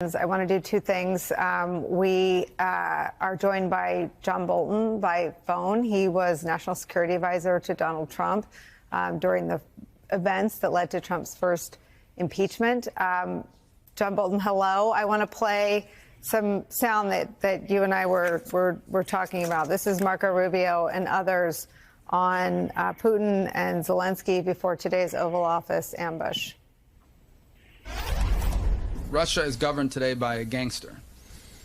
I want to do two things. We are joined by John Bolton by phone. He was National Security Advisor to Donald Trump during the events that led to Trump's first impeachment. John Bolton, hello. I want to play some sound that you and I were talking about. This is Marco Rubio and others on Putin and Zelensky before today's Oval Office ambush. Russia is governed today by a gangster.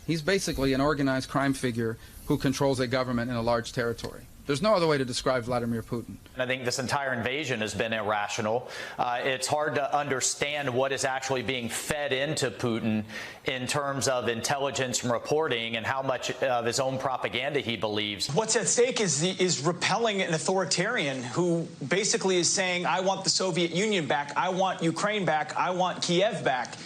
He's basically an organized crime figure who controls a government in a large territory. There's no other way to describe Vladimir Putin. I think this entire invasion has been irrational. It's hard to understand what is actually being fed into Putin in terms of intelligence and reporting and how much of his own propaganda he believes. What's at stake is repelling an authoritarian who basically is saying, I want the Soviet Union back, I want Ukraine back, I want Kiev back.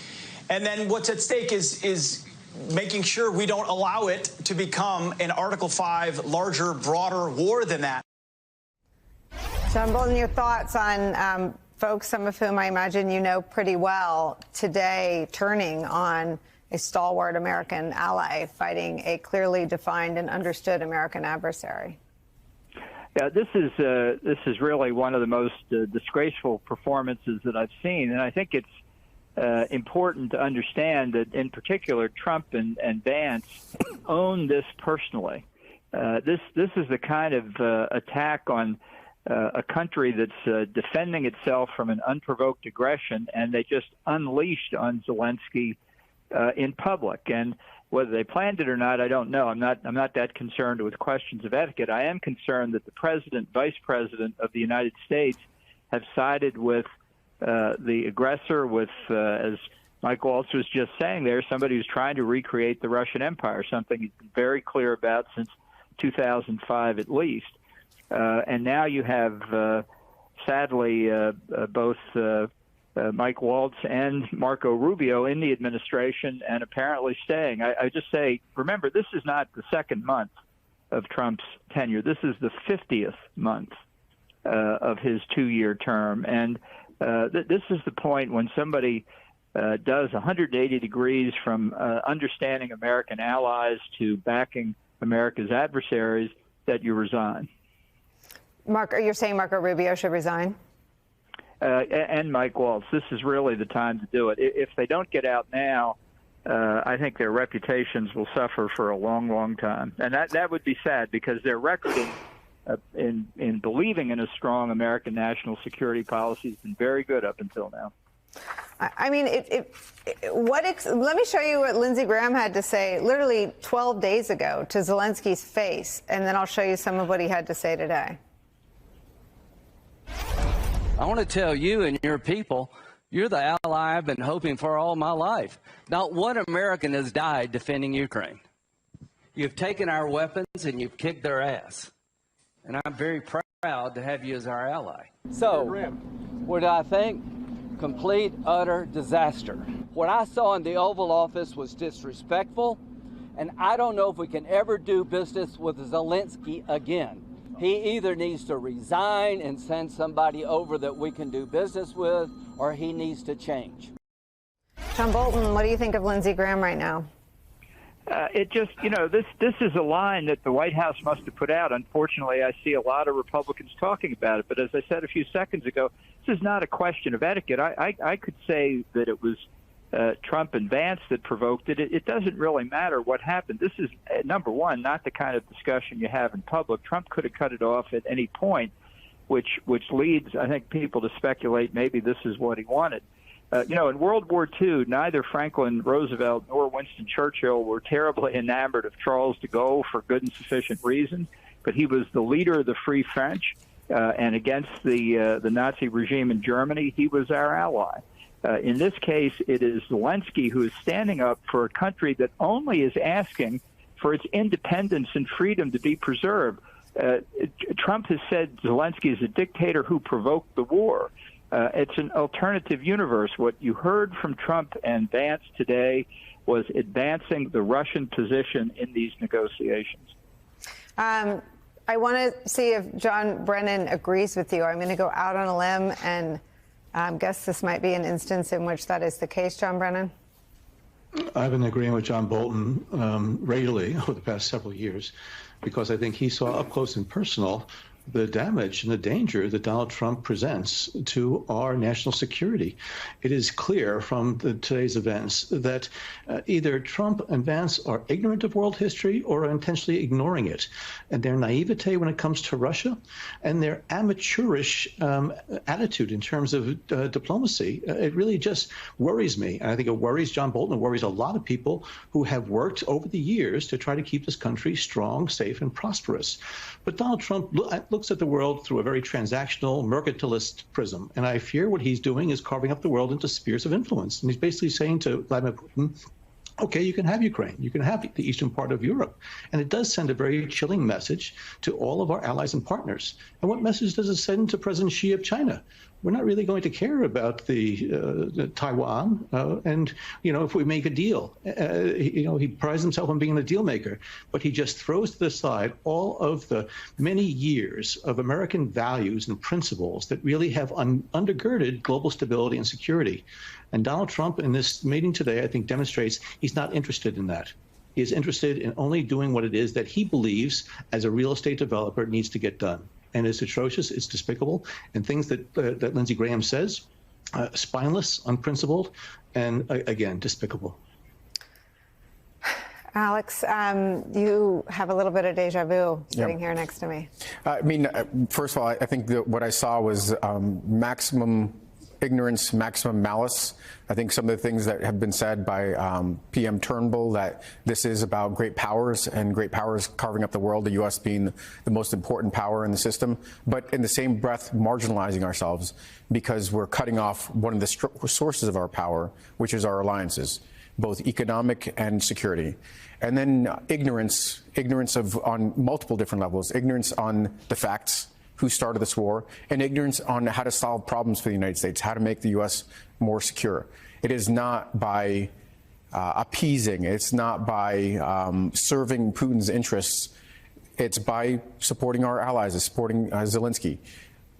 And then what's at stake is making sure we don't allow it to become an Article 5 larger, broader war than that. John Bolton, your thoughts on folks, some of whom I imagine you know pretty well, today turning on a stalwart American ally fighting a clearly defined and understood American adversary? Yeah, this is really one of the most disgraceful performances that I've seen, and I think it's important to understand that, in particular, Trump and Vance own this personally. This is the kind of attack on a country that's defending itself from an unprovoked aggression, and they just unleashed on Zelensky in public. And whether they planned it or not, I don't know. I'm not that concerned with questions of etiquette. I am concerned that the president, vice president of the United States have sided with the aggressor, with, as Mike Waltz was just saying there, somebody who's trying to recreate the Russian Empire, something he's been very clear about since 2005 at least. And now you have, sadly, both Mike Waltz and Marco Rubio in the administration and apparently staying. I just say, remember, this is not the second month of Trump's tenure. This is the 50th month of his two-year term. And this is the point when somebody does 180 degrees from understanding American allies to backing America's adversaries that you resign. Mark, you're saying Marco Rubio should resign? And Mike Waltz. This is really the time to do it. If they don't get out now, I think their reputations will suffer for a long, long time. And that would be sad because their record in believing in a strong American national security policy has been very good up until now. I mean, let me show you what Lindsey Graham had to say literally 12 days ago to Zelensky's face, and then I'll show you some of what he had to say today. I want to tell you and your people, you're the ally I've been hoping for all my life. Not one American has died defending Ukraine. You've taken our weapons and you've kicked their ass. And I'm very proud to have you as our ally. So, what do I think? Complete, utter disaster. What I saw in the Oval Office was disrespectful, and I don't know if we can ever do business with Zelensky again. He either needs to resign and send somebody over that we can do business with, or he needs to change. John Bolton, what do you think of Lindsey Graham right now? It just, this is a line that the White House must have put out. Unfortunately, I see a lot of Republicans talking about it. But as I said a few seconds ago, this is not a question of etiquette. I could say that it was Trump and Vance that provoked it. It doesn't really matter what happened. This is, number one, not the kind of discussion you have in public. Trump could have cut it off at any point, which leads, I think, people to speculate maybe this is what he wanted. In World War II, neither Franklin Roosevelt nor Winston Churchill were terribly enamored of Charles de Gaulle for good and sufficient reason, but he was the leader of the Free French, and against the Nazi regime in Germany, he was our ally. In this case, it is Zelensky who is standing up for a country that only is asking for its independence and freedom to be preserved. Trump has said Zelensky is a dictator who provoked the war. It's an alternative universe. What you heard from Trump and Vance today was advancing the Russian position in these negotiations. I want to see if John Brennan agrees with you. I'm going to go out on a limb and guess this might be an instance in which that is the case, John Brennan. I've been agreeing with John Bolton regularly over the past several years because I think he saw up close and personal the damage and the danger that Donald Trump presents to our national security. It is clear from today's events that either Trump and Vance are ignorant of world history or are intentionally ignoring it. And their naivete when it comes to Russia and their amateurish attitude in terms of diplomacy, it really just worries me. And I think it worries John Bolton. It worries a lot of people who have worked over the years to try to keep this country strong, safe, and prosperous. But Donald Trump looks at the world through a very transactional, mercantilist prism. And I fear what he's doing is carving up the world into spheres of influence. And he's basically saying to Vladimir Putin, okay, you can have Ukraine. You can have the eastern part of Europe. And it does send a very chilling message to all of our allies and partners. And what message does it send to President Xi of China? We're not really going to care about the Taiwan. And, if we make a deal, he prides himself on being a deal maker, but he just throws to the side all of the many years of American values and principles that really have undergirded global stability and security. And Donald Trump in this meeting today, I think, demonstrates he's not interested in that. He is interested in only doing what it is that he believes as a real estate developer needs to get done. And it's atrocious, it's despicable, and things that Lindsey Graham says, spineless, unprincipled, and again, despicable. Alex, you have a little bit of deja vu sitting here next to me. First of all, I think that what I saw was maximum ignorance, maximum malice. I think some of the things that have been said by PM Turnbull, that this is about great powers and great powers carving up the world, the U.S. being the most important power in the system, but in the same breath marginalizing ourselves because we're cutting off one of the sources of our power, which is our alliances, both economic and security. And then ignorance on multiple different levels, ignorance on the facts, who started this war, and ignorance on how to solve problems for the United States, how to make the U.S. more secure. It is not by appeasing, it's not by serving Putin's interests, it's by supporting our allies, supporting Zelensky.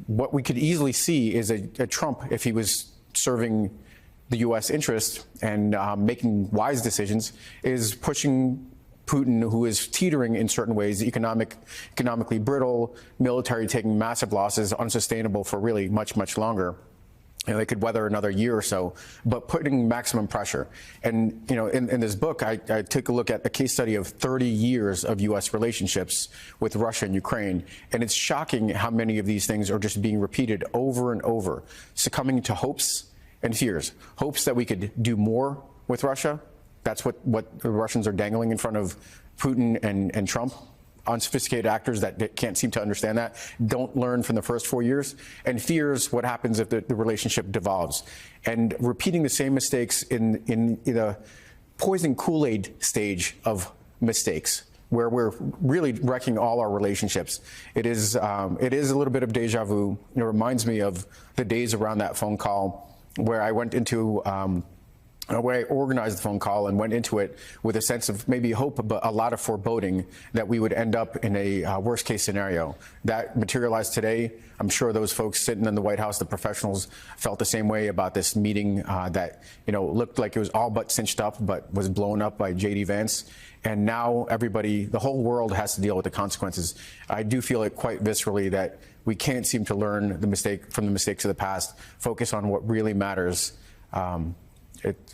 What we could easily see is a Trump, if he was serving the U.S. interest and making wise decisions, is pushing Putin, who is teetering in certain ways, economically brittle, military taking massive losses, unsustainable for really much, much longer. They could weather another year or so, but putting maximum pressure. And, in this book, I took a look at a case study of 30 years of U.S. relationships with Russia and Ukraine. And it's shocking how many of these things are just being repeated over and over, succumbing to hopes and fears. Hopes that we could do more with Russia. That's what the Russians are dangling in front of Putin and Trump. Unsophisticated actors that can't seem to understand that, don't learn from the first 4 years, and fears what happens if the relationship devolves. And repeating the same mistakes in the poison Kool-Aid stage of mistakes, where we're really wrecking all our relationships. It is a little bit of deja vu. It reminds me of the days around that phone call where I went into where I organized the phone call and went into it with a sense of maybe hope, but a lot of foreboding that we would end up in a worst case scenario. That materialized today. I'm sure those folks sitting in the White House, the professionals, felt the same way about this meeting that, looked like it was all but cinched up, but was blown up by J.D. Vance. And now everybody, the whole world has to deal with the consequences. I do feel it quite viscerally that we can't seem to learn from the mistakes of the past, focus on what really matters.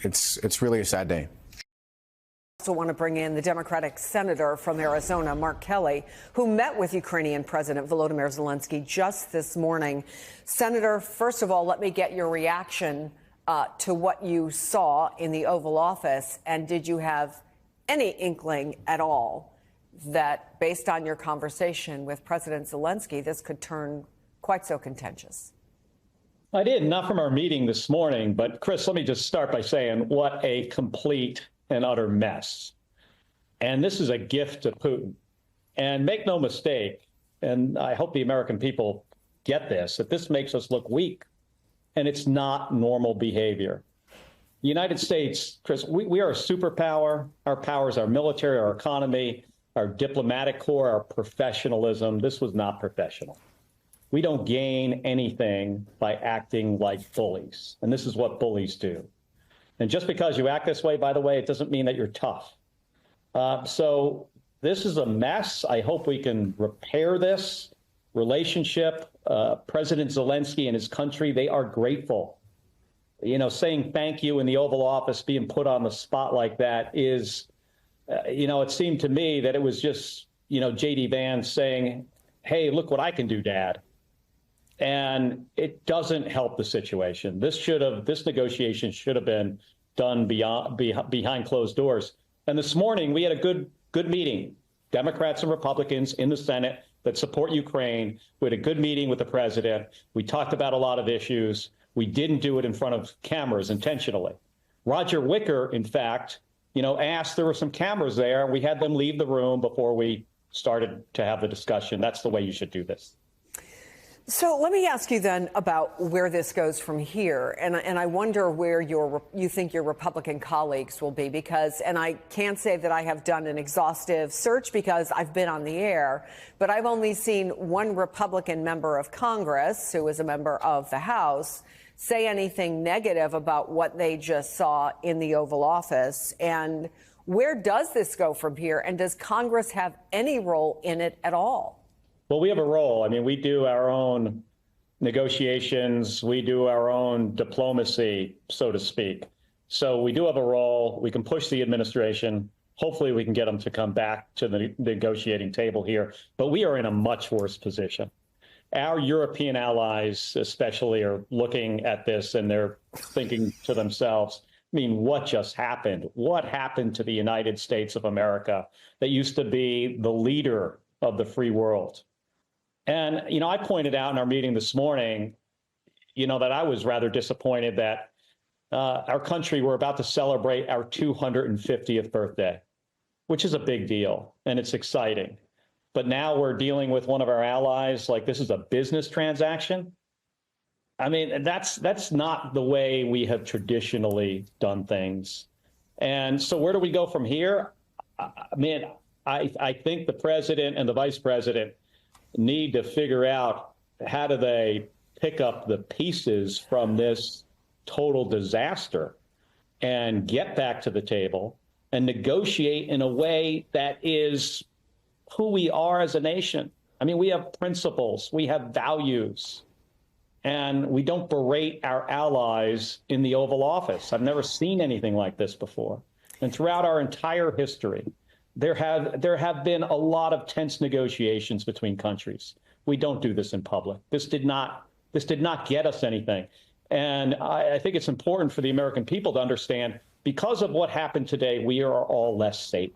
It's really a sad day. I also want to bring in the Democratic senator from Arizona, Mark Kelly, who met with Ukrainian President Volodymyr Zelensky just this morning. Senator, first of all, let me get your reaction to what you saw in the Oval Office. And did you have any inkling at all that, based on your conversation with President Zelensky, this could turn quite so contentious? I did, not from our meeting this morning, but Chris, let me just start by saying what a complete and utter mess. And this is a gift to Putin. And make no mistake, and I hope the American people get this, that this makes us look weak, and it's not normal behavior. The United States, Chris, we are a superpower. Our powers, our military, our economy, our diplomatic corps, our professionalism. This was not professional. We don't gain anything by acting like bullies. And this is what bullies do. And just because you act this way, by the way, it doesn't mean that you're tough. So this is a mess. I hope we can repair this relationship. President Zelensky and his country, they are grateful. You know, saying thank you in the Oval Office, being put on the spot like that is, it seemed to me that it was just, J.D. Vance saying, hey, look what I can do, Dad. And it doesn't help the situation. This negotiation should have been done behind closed doors. And this morning we had a good meeting, Democrats and Republicans in the Senate that support Ukraine. We had a good meeting with the president. We talked about a lot of issues. We didn't do it in front of cameras intentionally. Roger Wicker, in fact, asked, there were some cameras there, and we had them leave the room before we started to have the discussion. That's the way you should do this. So let me ask you then about where this goes from here. And I wonder where you think your Republican colleagues will be, because, and I can't say that I have done an exhaustive search because I've been on the air, but I've only seen one Republican member of Congress, who is a member of the House, say anything negative about what they just saw in the Oval Office. And where does this go from here? And does Congress have any role in it at all? Well, we have a role. I mean, we do our own negotiations. We do our own diplomacy, so to speak. So we do have a role. We can push the administration. Hopefully we can get them to come back to the negotiating table here. But we are in a much worse position. Our European allies especially are looking at this and they're thinking to themselves, I mean, what just happened? What happened to the United States of America that used to be the leader of the free world? And, I pointed out in our meeting this morning, that I was rather disappointed that our country, we're about to celebrate our 250th birthday, which is a big deal and it's exciting. But now we're dealing with one of our allies like this is a business transaction. I mean, that's not the way we have traditionally done things. And so where do we go from here? I think the president and the vice president need to figure out how do they pick up the pieces from this total disaster and get back to the table and negotiate in a way that is who we are as a nation. I mean, we have principles, we have values, and we don't berate our allies in the Oval Office. I've never seen anything like this before. And throughout our entire history, there have been a lot of tense negotiations between countries. We don't do this in public. This did not get us anything. And I think it's important for the American people to understand, because of what happened today, we are all less safe.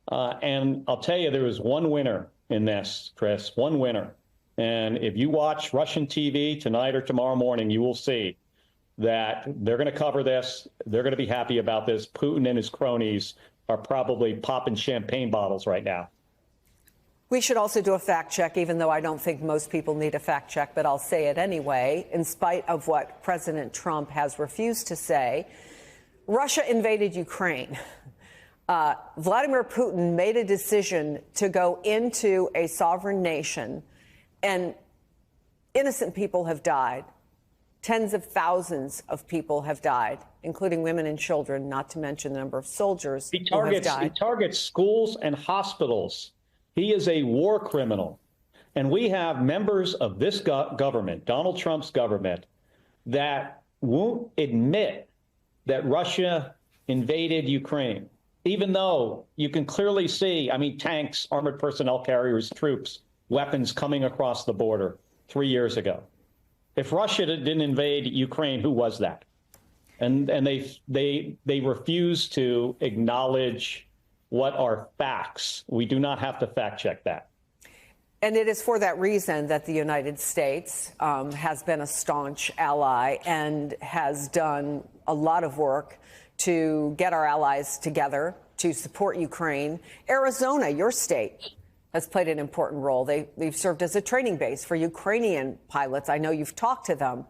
And I'll tell you, there was one winner in this, Chris, one winner. And if you watch Russian TV tonight or tomorrow morning, you will see that they're going to cover this. They're going to be happy about this. Putin and his cronies are probably popping champagne bottles right now. We should also do a fact check, even though I don't think most people need a fact check, but I'll say it anyway. In spite of what President Trump has refused to say, Russia invaded Ukraine. Vladimir Putin made a decision to go into a sovereign nation, and innocent people have died. Tens of thousands of people have died, including women and children, not to mention the number of soldiers who have died. He targets schools and hospitals. He is a war criminal. And we have members of this government, Donald Trump's government, that won't admit that Russia invaded Ukraine, even though you can clearly see, tanks, armored personnel carriers, troops, weapons coming across the border 3 years ago. If Russia didn't invade Ukraine, who was that? And they refuse to acknowledge what are facts. We do not have to fact check that. And it is for that reason that the United States has been a staunch ally and has done a lot of work to get our allies together to support Ukraine. Arizona, your state, has played an important role. They've served as a training base for Ukrainian pilots. I know you've talked to them.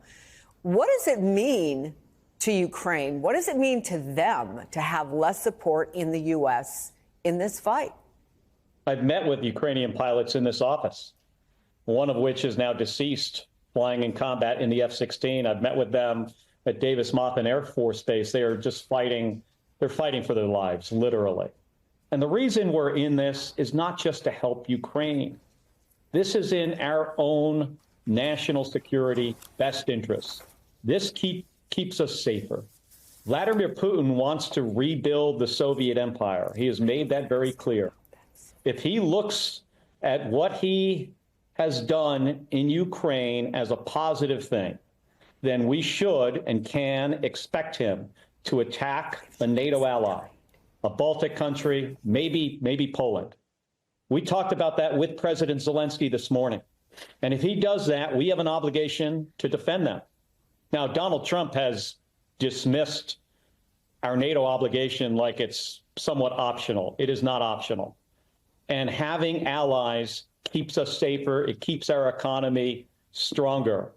What does it mean to Ukraine? What does it mean to them to have less support in the U.S. in this fight? I've met with Ukrainian pilots in this office, one of which is now deceased, flying in combat in the F-16. I've met with them at Davis-Monthan Air Force Base. They are just fighting. They're fighting for their lives, literally. And the reason we're in this is not just to help Ukraine. This is in our own national security best interests. This keeps us safer. Vladimir Putin wants to rebuild the Soviet empire. He has made that very clear. If he looks at what he has done in Ukraine as a positive thing, then we should and can expect him to attack a NATO ally, a Baltic country, maybe Poland. We talked about that with President Zelensky this morning. And if he does that, we have an obligation to defend them. Now, Donald Trump has dismissed our NATO obligation like it's somewhat optional. It is not optional. And having allies keeps us safer. It keeps our economy stronger.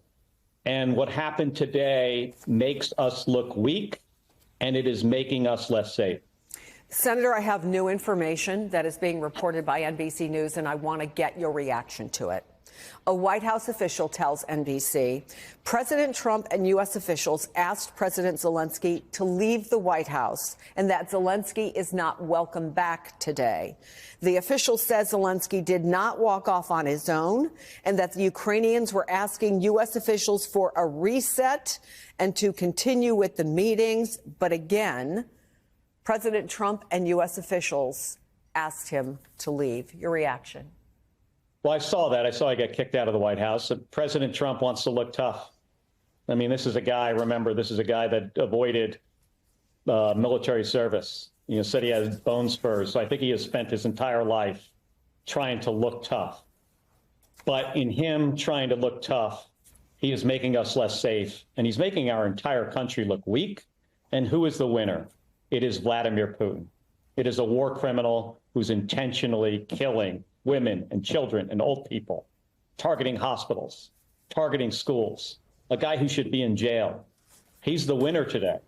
And what happened today makes us look weak, and it is making us less safe. Senator, I have new information that is being reported by NBC News, and I want to get your reaction to it. A White House official tells NBC President Trump and U.S. officials asked President Zelensky to leave the White House and that Zelensky is not welcome back today. The official says Zelensky did not walk off on his own and that the Ukrainians were asking U.S. officials for a reset and to continue with the meetings. But again, President Trump and U.S. officials asked him to leave. Your reaction? Well, I saw that. I saw he got kicked out of the White House. President Trump wants to look tough. I mean, this is a guy, remember, this is a guy that avoided military service. You know, said he has bone spurs. So I think he has spent his entire life trying to look tough. But in him trying to look tough, he is making us less safe, and he's making our entire country look weak. And who is the winner? It is Vladimir Putin. It is a war criminal who's intentionally killing women and children and old people, targeting hospitals, targeting schools, a guy who should be in jail. He's the winner today.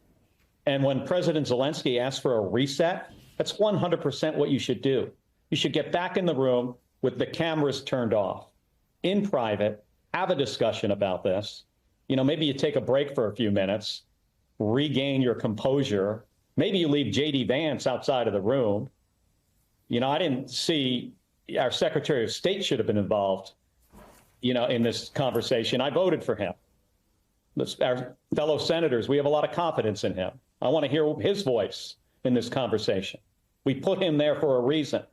And when President Zelensky asks for a reset, that's 100% what you should do. You should get back in the room with the cameras turned off, in private, have a discussion about this. You know, maybe you take a break for a few minutes, regain your composure. Maybe you leave J.D. Vance outside of the room. You know, I didn't see our Secretary of State should have been involved, you know, in this conversation. I voted for him. Our fellow senators, we have a lot of confidence in him. I want to hear his voice in this conversation. We put him there for a reason.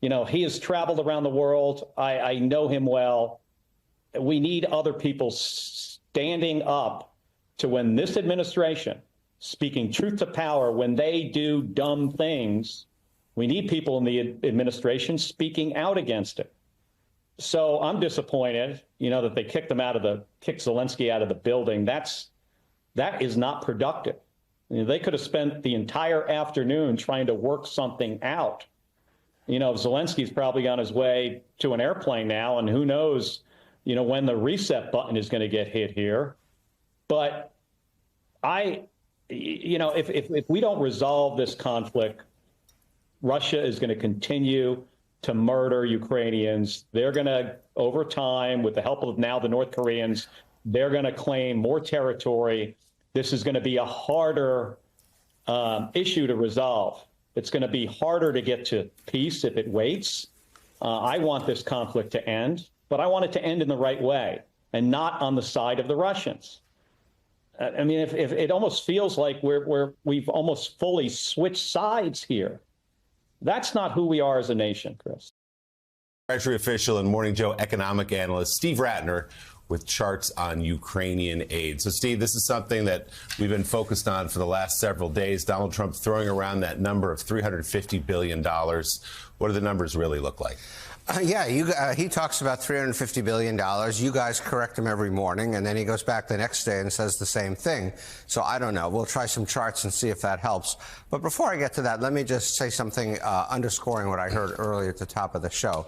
You know, he has traveled around the world. I know him well. We need other people standing up to when this administration, speaking truth to power, when they do dumb things, we need people in the administration speaking out against it. So I'm disappointed, you know, that they kicked Zelensky out of the building. That is not productive. You know, they could have spent the entire afternoon trying to work something out. You know, Zelensky's probably on his way to an airplane now, and who knows, you know, when the reset button is going to get hit here. But you know, if we don't resolve this conflict, Russia is going to continue to murder Ukrainians. They're going to, over time, with the help of now the North Koreans, they're going to claim more territory. This is going to be a harder issue to resolve. It's going to be harder to get to peace if it waits. I want this conflict to end, but I want it to end in the right way and not on the side of the Russians. I mean, if it almost feels like we've almost fully switched sides here. That's not who we are as a nation, Chris. Treasury official and Morning Joe economic analyst Steve Rattner with charts on Ukrainian aid. So, Steve, this is something that we've been focused on for the last several days. Donald Trump throwing around that number of $350 billion. What do the numbers really look like? He talks about $350 billion. You guys correct him every morning, and then he goes back the next day and says the same thing. So I don't know. We'll try some charts and see if that helps. But before I get to that, let me just say something underscoring what I heard earlier at the top of the show.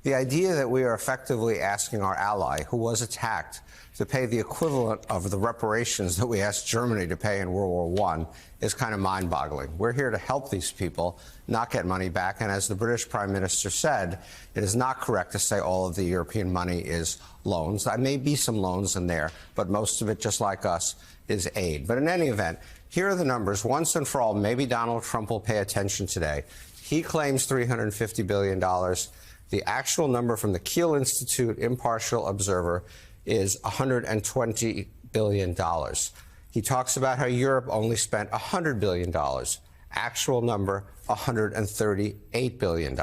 The idea that we are effectively asking our ally, who was attacked, to pay the equivalent of the reparations that we asked Germany to pay in World War I is kind of mind-boggling. We're here to help these people, not get money back. And as the British Prime Minister said, it is not correct to say all of the European money is loans. There may be some loans in there, but most of it, just like us, is aid. But in any event, here are the numbers. Once and for all, maybe Donald Trump will pay attention today. He claims $350 billion. The actual number from the Kiel Institute Impartial Observer is $120 billion. He talks about how Europe only spent $100 billion. Actual number, $138 billion.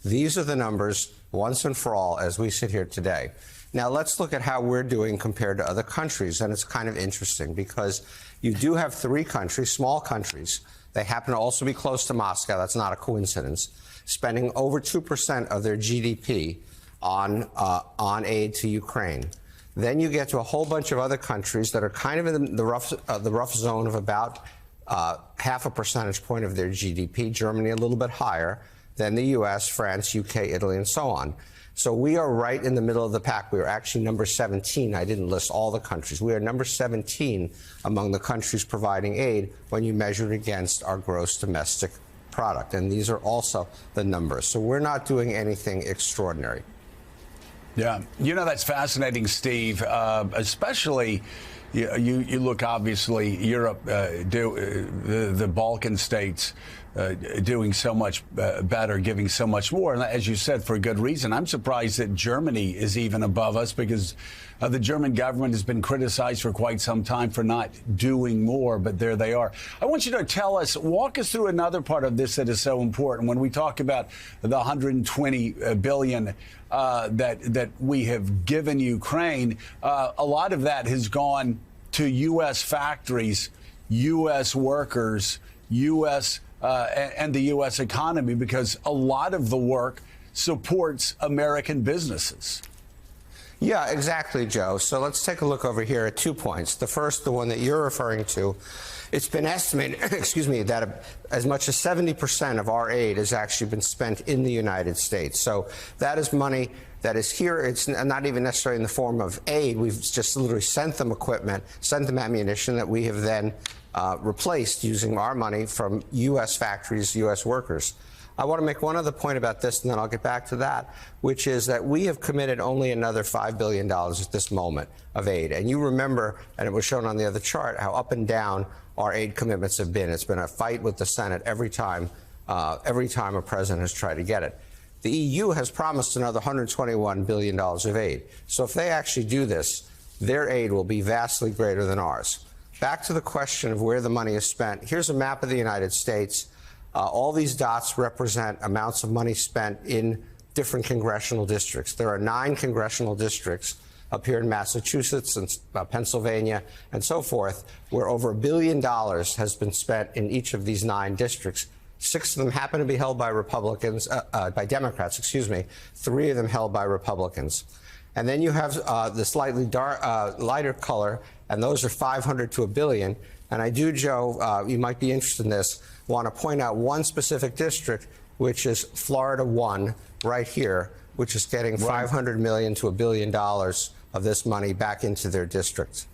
These are the numbers once and for all as we sit here today. Now let's look at how we're doing compared to other countries, and it's kind of interesting because you do have 3 countries, small countries. They happen to also be close to Moscow. That's not a coincidence. Spending over 2% of their GDP on aid to Ukraine. Then you get to a whole bunch of other countries that are kind of in the rough zone of about half a percentage point of their GDP. Germany a little bit higher than the U.S., France, UK, Italy, and so on. So we are right in the middle of the pack. We are actually number 17. I didn't list all the countries. We are number 17 among the countries providing aid when you measure it against our gross domestic product. And these are also the numbers. So we're not doing anything extraordinary. Yeah, you know, that's fascinating, Steve, especially you look, obviously, Europe, the Balkan states doing so much better, giving so much more. And as you said, for a good reason. I'm surprised that Germany is even above us because the German government has been criticized for quite some time for not doing more, but there they are. I want you to walk us through another part of this that is so important. When we talk about the $120 billion that we have given Ukraine, a lot of that has gone to U.S. factories, U.S. workers, U.S. And the U.S. economy, because a lot of the work supports American businesses. Yeah, exactly, Joe. So let's take a look over here at 2 points. The first, the one that you're referring to, it's been estimated, excuse me, that as much as 70% of our aid has actually been spent in the United States. So that is money that is here. It's not even necessarily in the form of aid. We've just literally sent them equipment, sent them ammunition that we have then replaced using our money from U.S. factories, U.S. workers. I want to make one other point about this, and then I'll get back to that, which is that we have committed only another $5 billion at this moment of aid. And you remember, and it was shown on the other chart, how up and down our aid commitments have been. It's been a fight with the Senate every time a president has tried to get it. The EU has promised another $121 billion of aid. So if they actually do this, their aid will be vastly greater than ours. Back to the question of where the money is spent. Here's a map of the United States. All these dots represent amounts of money spent in different congressional districts. There are 9 congressional districts up here in Massachusetts and Pennsylvania and so forth, where over $1 billion has been spent in each of these 9 districts. 6 of them happen to be held by Republicans, by Democrats, excuse me. 3 of them held by Republicans. And then you have the slightly lighter color, and those are 500 to $1 billion. And I do, Joe, you might be interested in this, want to point out one specific district, which is Florida 1, right here, which is getting $500 million to $1 billion of this money back into their district.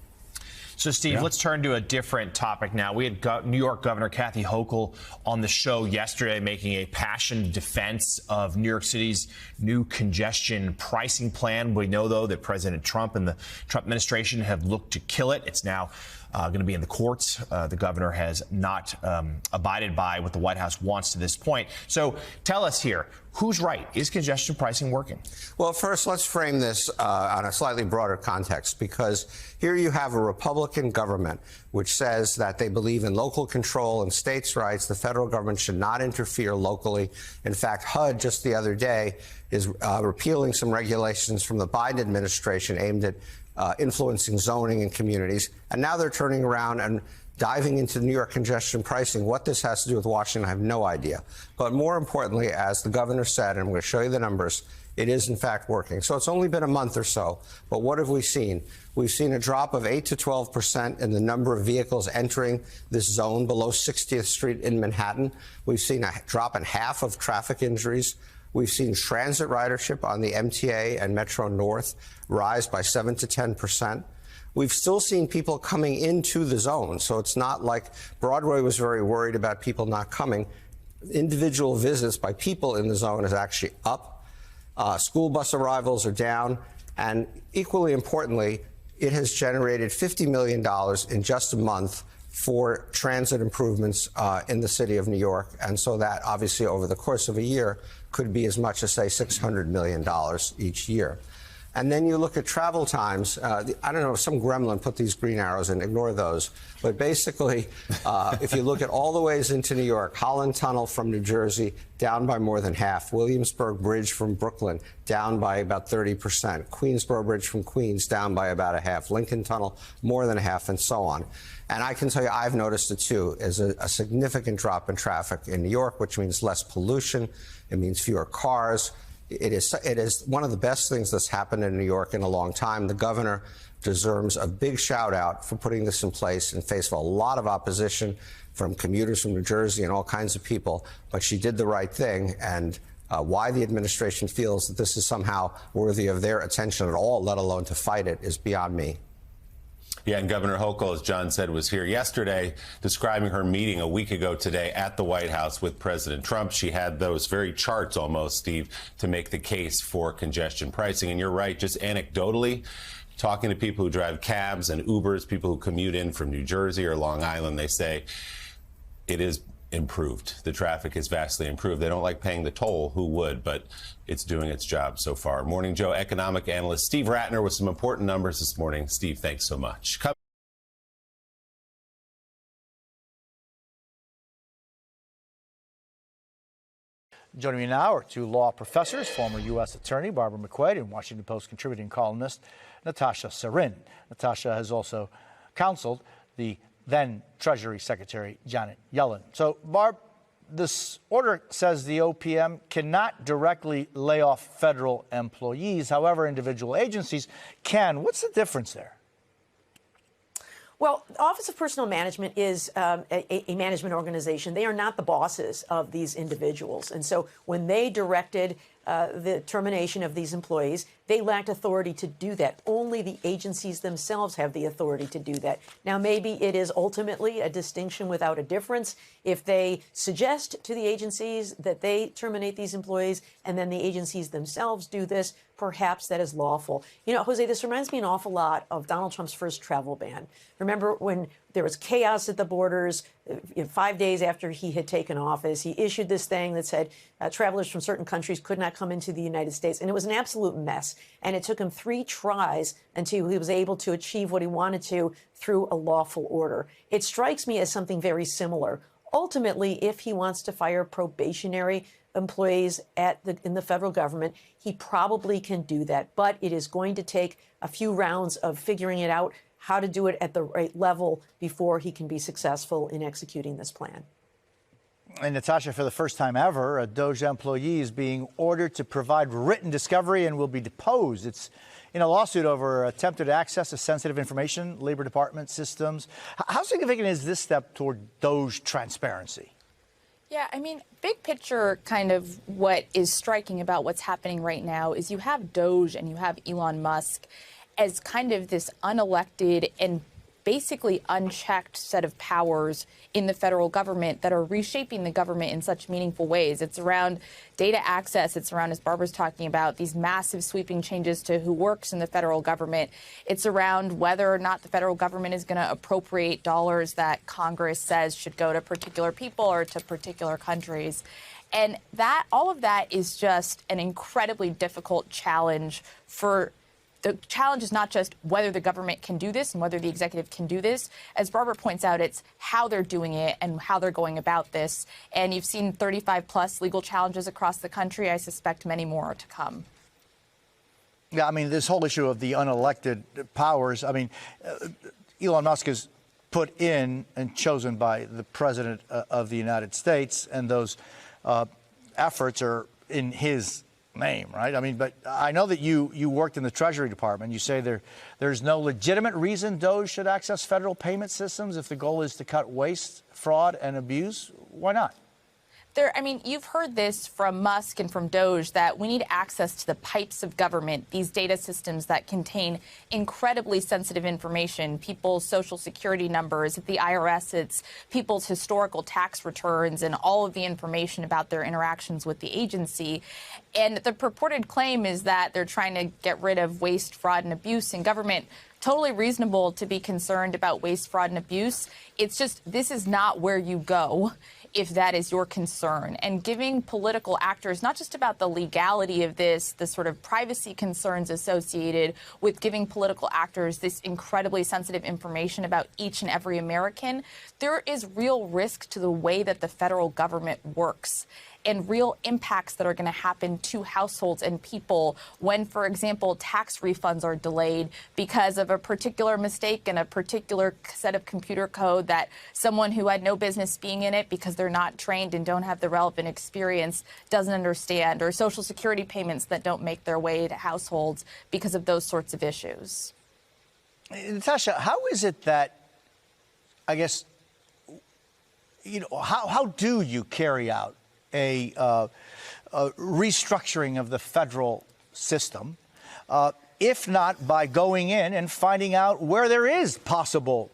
So, Steve, let's turn to a different topic now. We had New York Governor Kathy Hochul on the show yesterday making a passionate defense of New York City's new congestion pricing plan. We know, though, that President Trump and the Trump administration have looked to kill it. It's now going to be in the courts. The governor has not abided by what the White House wants to this point. So tell us here, who's right? Is congestion pricing working? Well, first, let's frame this on a slightly broader context, because here you have a Republican government which says that they believe in local control and states' rights. The federal government should not interfere locally. In fact, HUD just the other day is repealing some regulations from the Biden administration aimed at influencing zoning in communities. And now they're turning around and diving into New York congestion pricing. What this has to do with Washington, I have no idea. But more importantly, as the governor said, and I'm going to show you the numbers, it is in fact working. So it's only been a month or so. But what have we seen? We've seen a drop of 8 to 12% in the number of vehicles entering this zone below 60th Street in Manhattan. We've seen a drop in half of traffic injuries. We've seen transit ridership on the MTA and Metro North rise by 7 to 10%. We've still seen people coming into the zone, so it's not like Broadway was very worried about people not coming. Individual visits by people in the zone is actually up. School bus arrivals are down, and equally importantly, it has generated $50 million in just a month for transit improvements in the city of New York. And so that obviously over the course of a year could be as much as, say, $600 million each year. And then you look at travel times. I don't know, some gremlin put these green arrows in, ignore those. But basically, if you look at all the ways into New York, Holland Tunnel from New Jersey down by more than half, Williamsburg Bridge from Brooklyn down by about 30%, Queensboro Bridge from Queens down by about a half, Lincoln Tunnel more than a half, and so on. And I can tell you I've noticed it too, is a significant drop in traffic in New York, which means less pollution, it means fewer cars. It is one of the best things that's happened in New York in a long time. The governor deserves a big shout out for putting this in place in face of a lot of opposition from commuters from New Jersey and all kinds of people. But she did the right thing. And why the administration feels that this is somehow worthy of their attention at all, let alone to fight it, is beyond me. Yeah, and Governor Hochul, as John said, was here yesterday describing her meeting a week ago today at the White House with President Trump. She had those very charts almost, Steve, to make the case for congestion pricing. And you're right, just anecdotally, talking to people who drive cabs and Ubers, people who commute in from New Jersey or Long Island, they say it is improved. The traffic is vastly improved. They don't like paying the toll. Who would? But it's doing its job so far. Morning Joe economic analyst Steve Rattner with some important numbers this morning. Steve, thanks so much. Joining me now are two law professors, former U.S. Attorney Barbara McQuaid and Washington Post contributing columnist Natasha Sarin. Natasha has also counseled the then Treasury Secretary Janet Yellen. So, Barb, this order says the OPM cannot directly lay off federal employees. However, individual agencies can. What's the difference there? Well, the Office of Personnel Management is a management organization. They are not the bosses of these individuals. And so when they directed the termination of these employees, they lacked authority to do that. Only the agencies themselves have the authority to do that. Now, maybe it is ultimately a distinction without a difference. If they suggest to the agencies that they terminate these employees and then the agencies themselves do this, perhaps that is lawful. You know, Jose, this reminds me an awful lot of Donald Trump's first travel ban. Remember when there was chaos at the borders 5 days after he had taken office? He issued this thing that said travelers from certain countries could not come into the United States. And it was an absolute mess. And it took him 3 tries until he was able to achieve what he wanted to through a lawful order. It strikes me as something very similar. Ultimately, if he wants to fire probationary employees in the federal government, he probably can do that. But it is going to take a few rounds of figuring it out, how to do it at the right level before he can be successful in executing this plan. And Natasha, for the first time ever, a DOJ employee is being ordered to provide written discovery and will be deposed. It's in a lawsuit over attempted access to sensitive information, Labor Department systems. How significant is this step toward DOJ transparency? Yeah, I mean, big picture, kind of what is striking about what's happening right now is you have DOJ and you have Elon Musk as kind of this unelected and basically unchecked set of powers in the federal government that are reshaping the government in such meaningful ways. It's around data access. It's around, as Barbara's talking about, these massive sweeping changes to who works in the federal government. It's around whether or not the federal government is going to appropriate dollars that Congress says should go to particular people or to particular countries. And that, all of that is just an incredibly difficult challenge for the challenge is not just whether the government can do this and whether the executive can do this. As Barbara points out, it's how they're doing it and how they're going about this. And you've seen 35+ legal challenges across the country. I suspect many more are to come. Yeah, I mean, this whole issue of the unelected powers, I mean, Elon Musk is put in and chosen by the president of the United States, and those efforts are in his name, right? I mean, but I know that you worked in the Treasury Department. You say there's no legitimate reason DOJ should access federal payment systems if the goal is to cut waste, fraud, and abuse. Why not? I mean, you've heard this from Musk and from Doge that we need access to the pipes of government, these data systems that contain incredibly sensitive information, people's social security numbers. At the IRS, it's people's historical tax returns and all of the information about their interactions with the agency. And the purported claim is that they're trying to get rid of waste, fraud, and abuse in government. Totally reasonable to be concerned about waste, fraud, and abuse. It's just this is not where you go if that is your concern. And giving political actors, not just about the legality of this, the sort of privacy concerns associated with giving political actors this incredibly sensitive information about each and every American, there is real risk to the way that the federal government works and real impacts that are going to happen to households and people when, for example, tax refunds are delayed because of a particular mistake in a particular set of computer code that someone who had no business being in it because they're not trained and don't have the relevant experience doesn't understand, or Social Security payments that don't make their way to households because of those sorts of issues. Natasha, how is it that, I guess, how do you carry out a restructuring of the federal system, if not by going in and finding out where there is possible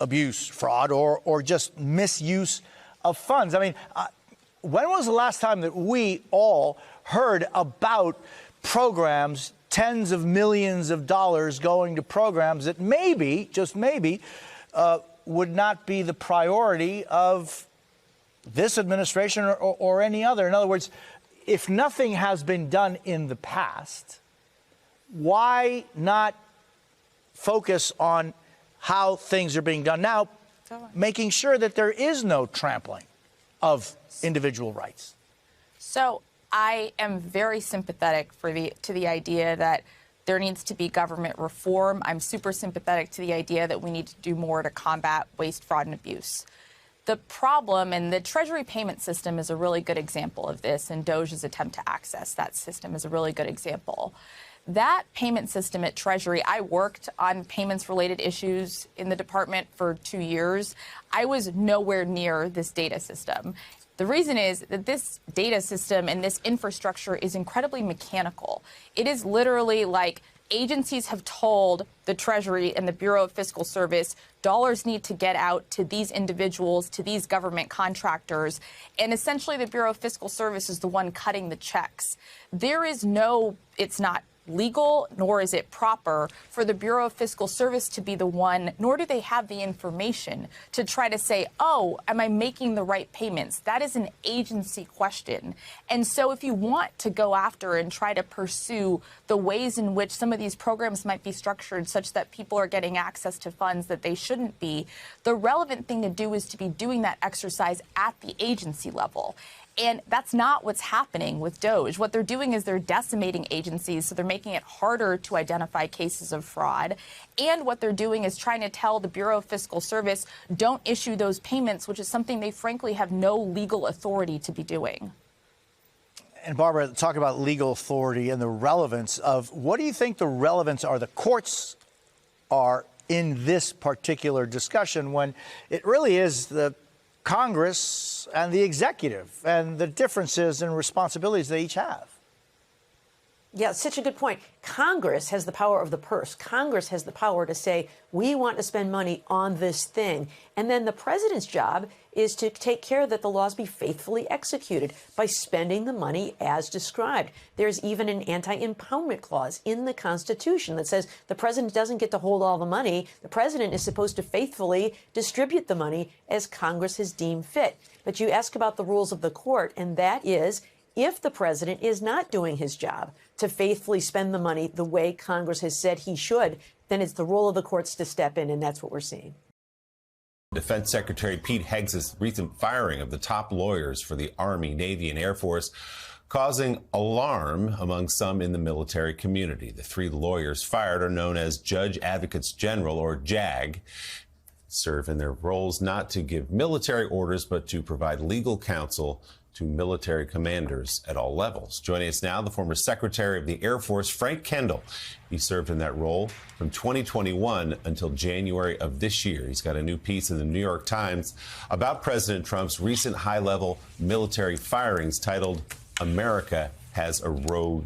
abuse, fraud, or just misuse of funds? I mean, when was the last time that we all heard about programs, tens of millions of dollars going to programs that maybe, just maybe, would not be the priority of this administration or any other? In other words, if nothing has been done in the past, why not focus on how things are being done now, making sure that there is no trampling of individual rights? So I am very sympathetic to the idea that there needs to be government reform. I'm super sympathetic to the idea that we need to do more to combat waste, fraud, and abuse. The problem, and the Treasury payment system is a really good example of this, and Doge's attempt to access that system is a really good example. That payment system at Treasury, I worked on payments-related issues in the department for 2 years. I was nowhere near this data system. The reason is that this data system and this infrastructure is incredibly mechanical. It is literally like agencies have told the Treasury and the Bureau of Fiscal Service dollars need to get out to these individuals, to these government contractors, and essentially the Bureau of Fiscal Service is the one cutting the checks. There is no, it's not legal, nor is it proper for the Bureau of Fiscal Service to be the one, nor do they have the information to try to say, oh, am I making the right payments? That is an agency question. And so if you want to go after and try to pursue the ways in which some of these programs might be structured such that people are getting access to funds that they shouldn't be, the relevant thing to do is to be doing that exercise at the agency level. And that's not what's happening with Doge. What they're doing is they're decimating agencies, so they're making it harder to identify cases of fraud. And what they're doing is trying to tell the Bureau of Fiscal Service, don't issue those payments, which is something they frankly have no legal authority to be doing. And Barbara, talk about legal authority and the relevance of, what do you think the relevance are, the courts are in this particular discussion, when it really is the Congress and the executive and the differences and responsibilities they each have? Yeah, such a good point. Congress has the power of the purse. Congress has the power to say, we want to spend money on this thing. And then the president's job is to take care that the laws be faithfully executed by spending the money as described. There's even an anti-impoundment clause in the Constitution that says the president doesn't get to hold all the money. The president is supposed to faithfully distribute the money as Congress has deemed fit. But you ask about the rules of the court, and that is, if the president is not doing his job to faithfully spend the money the way Congress has said he should, then it's the role of the courts to step in, and that's what we're seeing. Defense Secretary Pete Hegseth's recent firing of the top lawyers for the Army, Navy, and Air Force causing alarm among some in the military community. The 3 lawyers fired are known as Judge Advocates General, or JAG, serve in their roles not to give military orders, but to provide legal counsel to military commanders at all levels. Joining us now, the former Secretary of the Air Force, Frank Kendall. He served in that role from 2021 until January of this year. He's got a new piece in the New York Times about President Trump's recent high-level military firings titled, "America Has a Rogue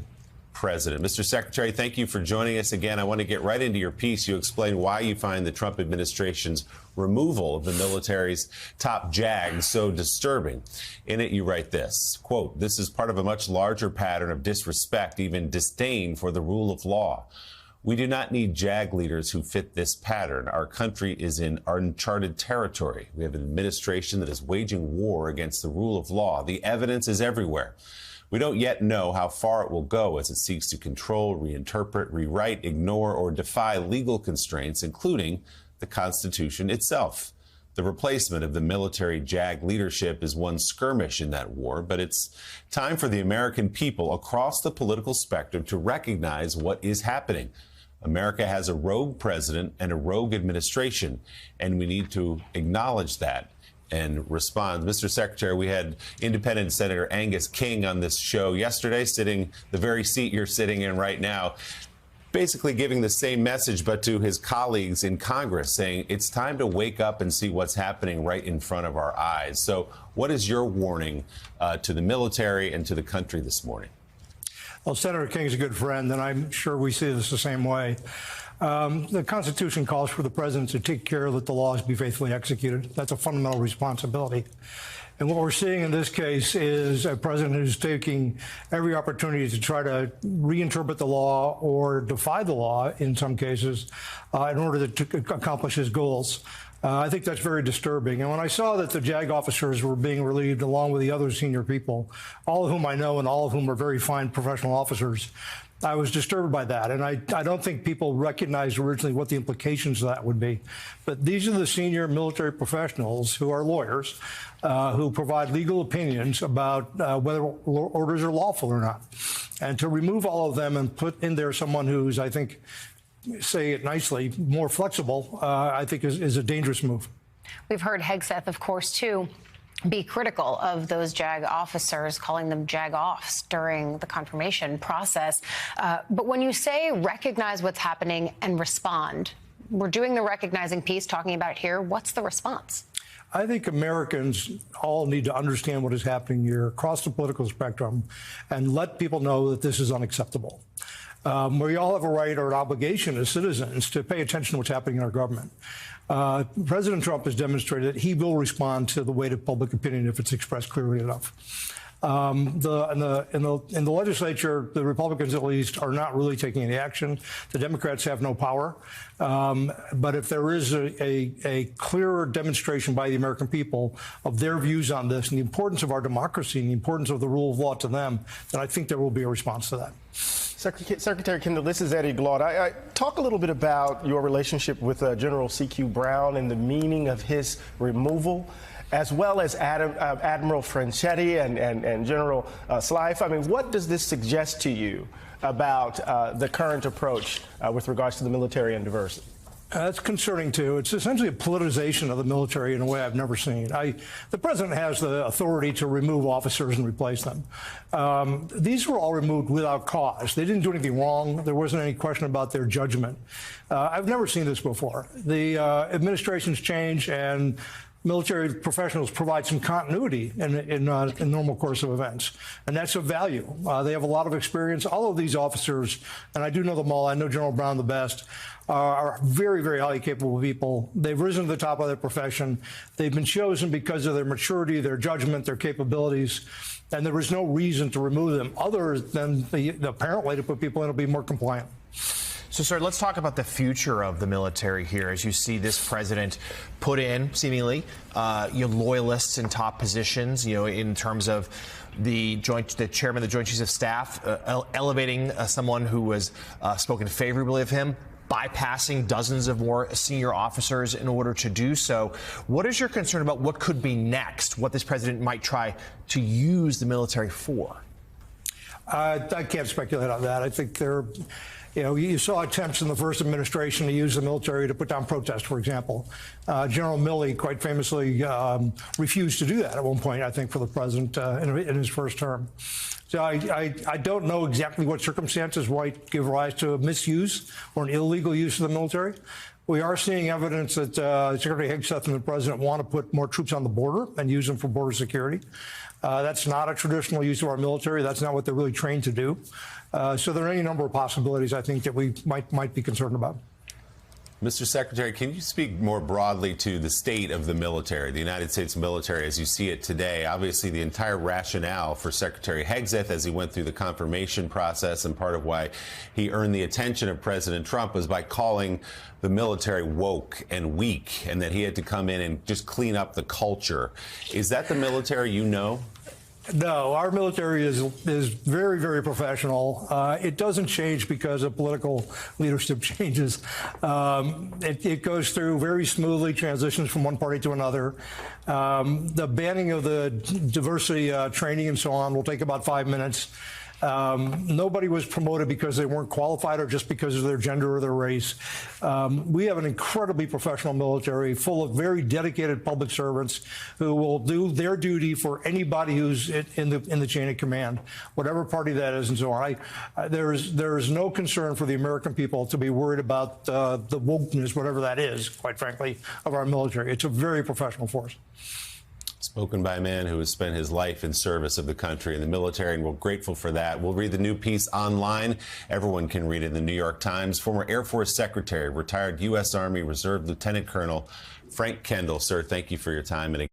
President." Mr. Secretary, thank you for joining us again. I want to get right into your piece. You explain why you find the Trump administration's removal of the military's top JAG so disturbing. In it, you write this, quote, "This is part of a much larger pattern of disrespect, even disdain for the rule of law. We do not need JAG leaders who fit this pattern. Our country is in uncharted territory. We have an administration that is waging war against the rule of law. The evidence is everywhere. We don't yet know how far it will go as it seeks to control, reinterpret, rewrite, ignore, or defy legal constraints, including the Constitution itself. The replacement of the military JAG leadership is one skirmish in that war, but it's time for the American people across the political spectrum to recognize what is happening. America has a rogue president and a rogue administration, and we need to acknowledge that and respond." Mr. Secretary, we had Independent Senator Angus King on this show yesterday, sitting the very seat you're sitting in right now, basically giving the same message, but to his colleagues in Congress, saying it's time to wake up and see what's happening right in front of our eyes. So what is your warning to the military and to the country this morning? Well, Senator King's a good friend, and I'm sure we see this the same way. The Constitution calls for the president to take care that the laws be faithfully executed. That's a fundamental responsibility. And what we're seeing in this case is a president who's taking every opportunity to try to reinterpret the law or defy the law in some cases in order to accomplish his goals. I think that's very disturbing. And when I saw that the JAG officers were being relieved along with the other senior people, all of whom I know and all of whom are very fine professional officers, I was disturbed by that. And I don't think people recognized originally what the implications of that would be. But these are the senior military professionals who are lawyers, who provide legal opinions about whether orders are lawful or not. And to remove all of them and put in there someone who's, I think, say it nicely, more flexible, I think is a dangerous move. We've heard Hegseth, of course, too, be critical of those JAG officers, calling them JAG-offs during the confirmation process. But when you say recognize what's happening and respond, we're doing the recognizing piece, talking about it here. What's the response? I think Americans all need to understand what is happening here across the political spectrum and let people know that this is unacceptable. We all have a right or an obligation as citizens to pay attention to what's happening in our government. President Trump has demonstrated that he will respond to the weight of public opinion if it's expressed clearly enough. In the legislature, the Republicans, at least, are not really taking any action. The Democrats have no power. But if there is a clearer demonstration by the American people of their views on this and the importance of our democracy and the importance of the rule of law to them, then I think there will be a response to that. Secretary Kendall, this is Eddie Glaude. I talk a little bit about your relationship with General C.Q. Brown and the meaning of his removal, as well as Admiral Franchetti and General Slife. I mean, what does this suggest to you about the current approach with regards to the military and diversity? That's concerning, too. It's essentially a politicization of the military in a way I've never seen. The president has the authority to remove officers and replace them. These were all removed without cause. They didn't do anything wrong. There wasn't any question about their judgment. I've never seen this before. The administrations change and military professionals provide some continuity in normal course of events, and that's of value. They have a lot of experience. All of these officers, and I do know them all, I know General Brown the best, are very, very highly capable people. They've risen to the top of their profession. They've been chosen because of their maturity, their judgment, their capabilities, and there is no reason to remove them other than the apparent way to put people in to be more compliant. So, sir, let's talk about the future of the military here as you see this president put in, seemingly, loyalists in top positions, in terms of the chairman of the Joint Chiefs of Staff, elevating someone who was spoken favorably of him, bypassing dozens of more senior officers in order to do so. What is your concern about what could be next, what this president might try to use the military for? I can't speculate on that. I think they're, you saw attempts in the first administration to use the military to put down protests, for example. General Milley, quite famously, refused to do that at one point, I think, for the president in his first term. So I don't know exactly what circumstances might give rise to a misuse or an illegal use of the military. We are seeing evidence that Secretary Hegseth and the president want to put more troops on the border and use them for border security. That's not a traditional use of our military. That's not what they're really trained to do. So there are any number of possibilities, I think, that we might be concerned about. Mr. Secretary, can you speak more broadly to the state of the military, the United States military, as you see it today? Obviously, the entire rationale for Secretary Hegseth as he went through the confirmation process, and part of why he earned the attention of President Trump, was by calling the military woke and weak, and that he had to come in and just clean up the culture. Is that the military you know? No, our military is very, very professional. It doesn't change because of political leadership changes. It goes through very smoothly, transitions from one party to another. The banning of the diversity training and so on will take about 5 minutes. Nobody was promoted because they weren't qualified or just because of their gender or their race. We have an incredibly professional military full of very dedicated public servants who will do their duty for anybody who's in the chain of command, whatever party that is and so on. There is no concern for the American people to be worried about the wokeness, whatever that is, quite frankly, of our military. It's a very professional force. Spoken by a man who has spent his life in service of the country and the military, and we're grateful for that. We'll read the new piece online. Everyone can read it in the New York Times. Former Air Force Secretary, retired U.S. Army Reserve Lieutenant Colonel Frank Kendall. Sir, thank you for your time. And